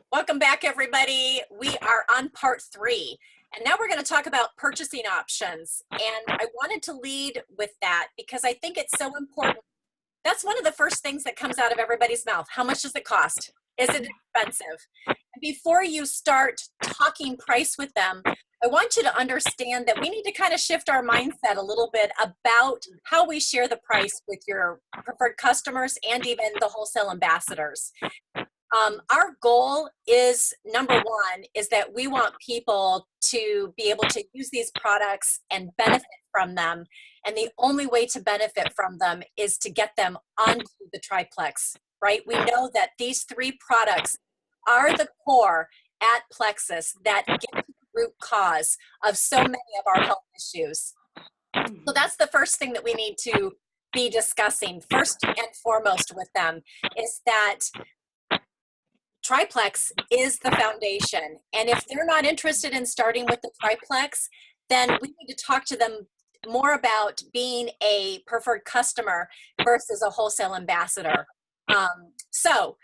Welcome back, everybody. We are on part 3, and now we're going to talk about purchasing options. And I wanted to lead with that because I think it's so important. That's one of the first things that comes out of everybody's mouth. How much does it cost? Is it expensive? And before you start talking price with them, I want you to understand that we need to kind of shift our mindset a little bit about how we share the price with your preferred customers and even the wholesale ambassadors. Our goal is, number one, is that we want people to be able to use these products and benefit from them. And the only way to benefit from them is to get them onto the triplex, right? We know that these 3 products are the core at Plexus that get to the root cause of so many of our health issues. So that's the first thing that we need to be discussing first and foremost with them, is that triplex is the foundation. And if they're not interested in starting with the triplex, then we need to talk to them more about being a preferred customer versus a wholesale ambassador. So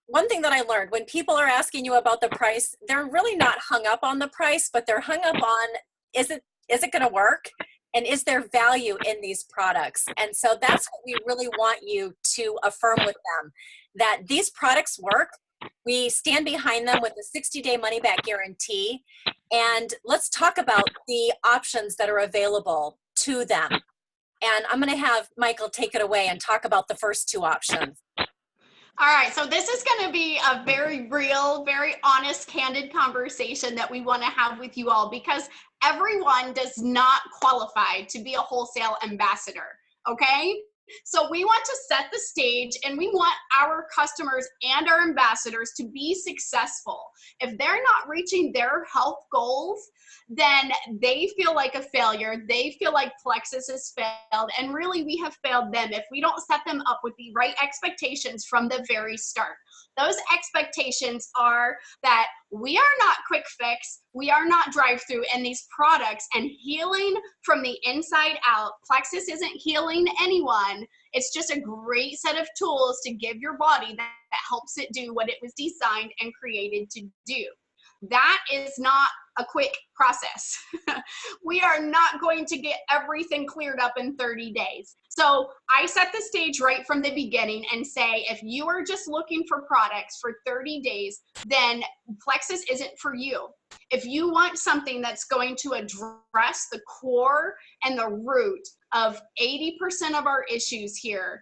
one thing that I learned, when people are asking you about the price, they're really not hung up on the price, but they're hung up on, is it going to work? And is there value in these products? And so that's what we really want you to affirm with them, that these products work. We stand behind them with a 60-day money-back guarantee. And let's talk about the options that are available to them. And I'm going to have Michael take it away and talk about the first 2 options. All right, so this is going to be a very real, very honest, candid conversation that we want to have with you all, because everyone does not qualify to be a wholesale ambassador, okay? So we want to set the stage, and we want our customers and our ambassadors to be successful. If they're not reaching their health goals, then they feel like a failure. They feel like Plexus has failed, and really we have failed them if we don't set them up with the right expectations from the very start. Those expectations are that we are not quick fix, we are not drive-through, and these products and healing from the inside out. Plexus isn't healing anyone. It's just a great set of tools to give your body that helps it do what it was designed and created to do. That is not a quick process. We are not going to get everything cleared up in 30 days. So I set the stage right from the beginning and say, if you are just looking for products for 30 days, then Plexus isn't for you. If you want something that's going to address the core and the root of 80% of our issues here,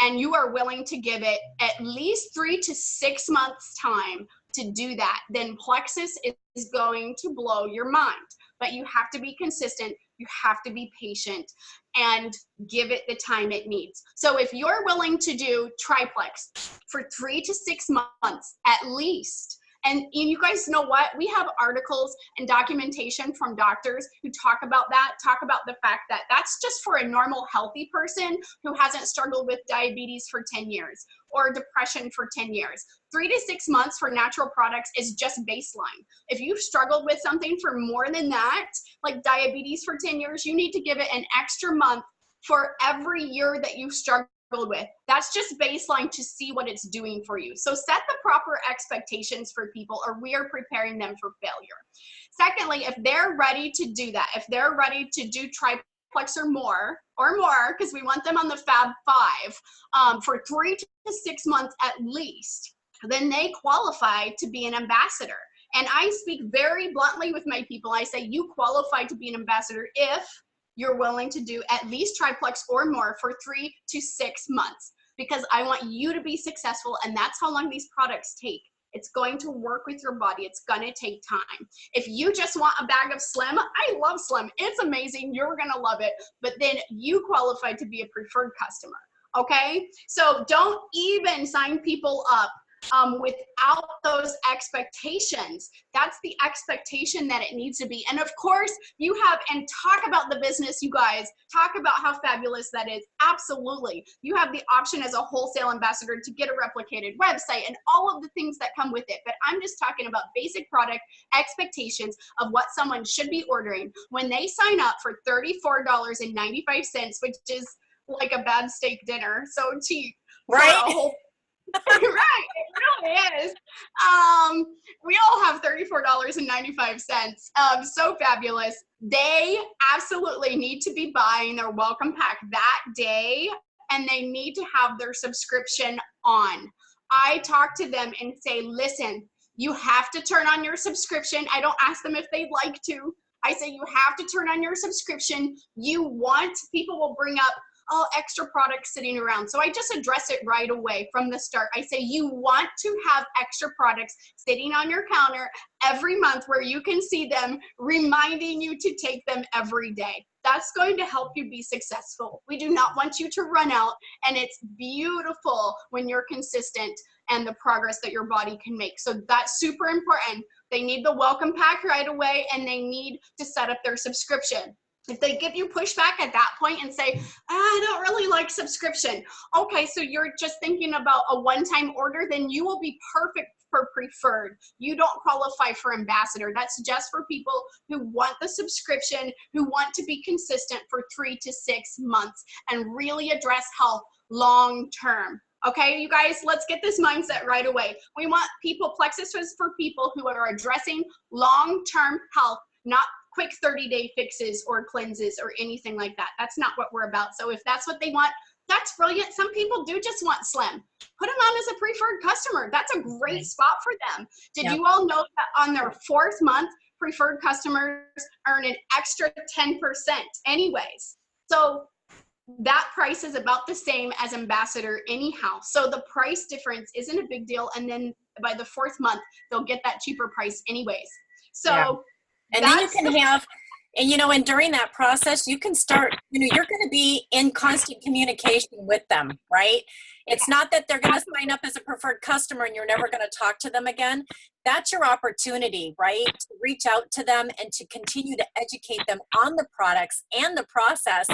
and you are willing to give it at least 3 to 6 months time to do that, then Plexus is going to blow your mind. But you have to be consistent, you have to be patient, and give it the time it needs. So if you're willing to do triplex for 3 to 6 months at least, and you guys know what? We have articles and documentation from doctors who talk about the fact that that's just for a normal healthy person who hasn't struggled with diabetes for 10 years or depression for 10 years. 3 to 6 months for natural products is just baseline. If you've struggled with something for more than that, like diabetes for 10 years, you need to give it an extra month for every year that you've struggled with. That's just baseline to see what it's doing for you. So set the proper expectations for people, or we are preparing them for failure. Secondly, if they're ready to do that, if they're ready to do triplex or more, because we want them on the Fab 5 for 3 to 6 months at least, then they qualify to be an ambassador. And I speak very bluntly with my people. I say, you qualify to be an ambassador if you're willing to do at least triplex or more for 3 to 6 months, because I want you to be successful, and that's how long these products take. It's going to work with your body. It's going to take time. If you just want a bag of Slim, I love Slim. It's amazing. You're going to love it. But then you qualify to be a preferred customer. Okay? So don't even sign people up without those expectations. That's the expectation that it needs to be. And of course, you have, and talk about the business, you guys, talk about how fabulous that is. Absolutely. You have the option as a wholesale ambassador to get a replicated website and all of the things that come with it. But I'm just talking about basic product expectations of what someone should be ordering when they sign up for $34.95, which is like a bad steak dinner. So cheap. Right? Right, it really is. We all have $34.95. So fabulous. They absolutely need to be buying their welcome pack that day, and they need to have their subscription on. I talk to them and say, listen, you have to turn on your subscription. I don't ask them if they'd like to. I say you have to turn on your subscription. People will bring up extra products sitting around. So I just address it right away from the start. I say you want to have extra products sitting on your counter every month where you can see them, reminding you to take them every day. That's going to help you be successful. We do not want you to run out, and it's beautiful when you're consistent and the progress that your body can make. So that's super important. They need the welcome pack right away, and they need to set up their subscription. If they give you pushback at that point and say, I don't really like subscription. Okay, so you're just thinking about a one-time order, then you will be perfect for preferred. You don't qualify for ambassador. That's just for people who want the subscription, who want to be consistent for 3 to 6 months and really address health long-term. Okay, you guys, let's get this mindset right away. We want Plexus is for people who are addressing long-term health, not quick 30-day fixes or cleanses or anything like that. That's not what we're about. So if that's what they want, that's brilliant. Some people do just want slim. Put them on as a preferred customer. That's a great spot for them. Did you all know that on their 4th month, preferred customers earn an extra 10% anyways? So that price is about the same as ambassador anyhow. So the price difference isn't a big deal. And then by the 4th month, they'll get that cheaper price anyways. So and then you can have, and during that process, you can start, you're going to be in constant communication with them, right? It's not that they're going to sign up as a preferred customer and you're never going to talk to them again. That's your opportunity, right? To reach out to them and to continue to educate them on the products and the process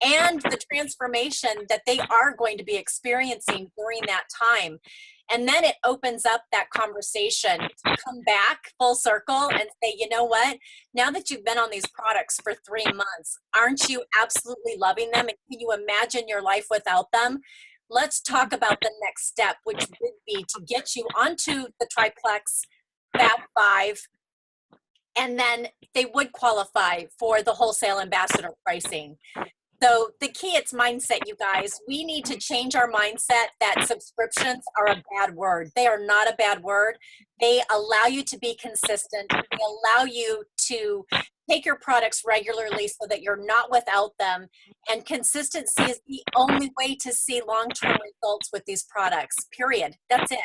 and the transformation that they are going to be experiencing during that time. And then it opens up that conversation to come back full circle and say, you know what, now that you've been on these products for 3 months, aren't you absolutely loving them? And can you imagine your life without them? Let's talk about the next step, which would be to get you onto the Triplex Fab 5. And then they would qualify for the wholesale ambassador pricing. So the key, it's mindset, you guys. We need to change our mindset that subscriptions are a bad word. They are not a bad word. They allow you to be consistent. They allow you to take your products regularly so that you're not without them. And consistency is the only way to see long-term results with these products, period. That's it.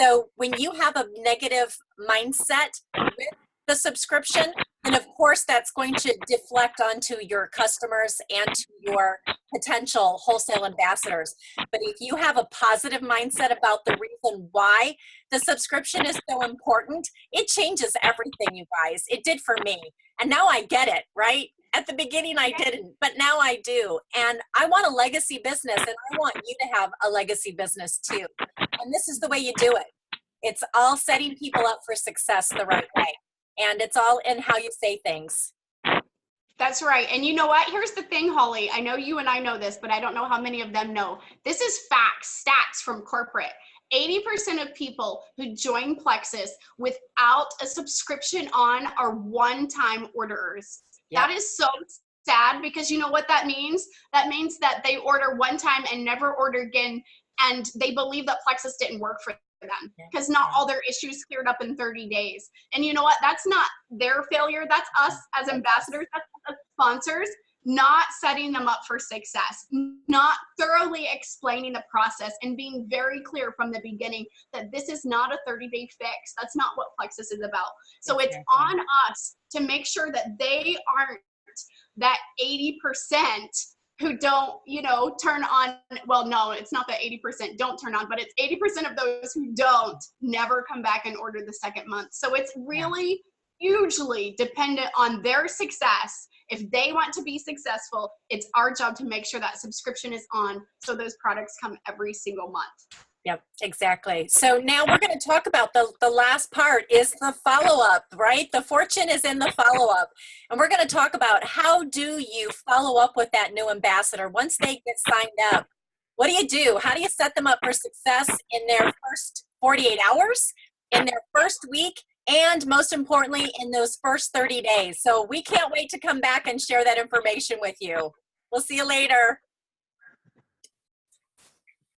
So when you have a negative mindset with the subscription, and of course that's going to deflect onto your customers and to your potential wholesale ambassadors. But if you have a positive mindset about the reason why the subscription is so important, it changes everything, you guys. It did for me. And now I get it, right? At the beginning I didn't, but now I do. And I want a legacy business, and I want you to have a legacy business too. And this is the way you do it. It's all setting people up for success the right way. And it's all in how you say things. That's right. And you know what? Here's the thing, Holly. I know you and I know this, but I don't know how many of them know. This is facts, stats from corporate. 80% of people who join Plexus without a subscription on are one-time orderers. Yep. That is so sad, because you know what that means? That means that they order one time and never order again, and they believe that Plexus didn't work for them because not all their issues cleared up in 30 days. And you know what? That's not their failure. That's us as ambassadors, that's us as sponsors, not setting them up for success, not thoroughly explaining the process and being very clear from the beginning that this is not a 30-day fix. That's not what Plexus is about. So it's on us to make sure that they aren't that 80% who don't, turn on. Well, no, it's not that 80% don't turn on, but it's 80% of those who don't never come back and order the second month. So it's really hugely dependent on their success. If they want to be successful, it's our job to make sure that subscription is on so those products come every single month. Yep, exactly. So now we're going to talk about the last part is the follow-up, right? The fortune is in the follow-up. And we're going to talk about how do you follow up with that new ambassador once they get signed up. What do you do? How do you set them up for success in their first 48 hours, in their first week, and most importantly, in those first 30 days? So we can't wait to come back and share that information with you. We'll see you later.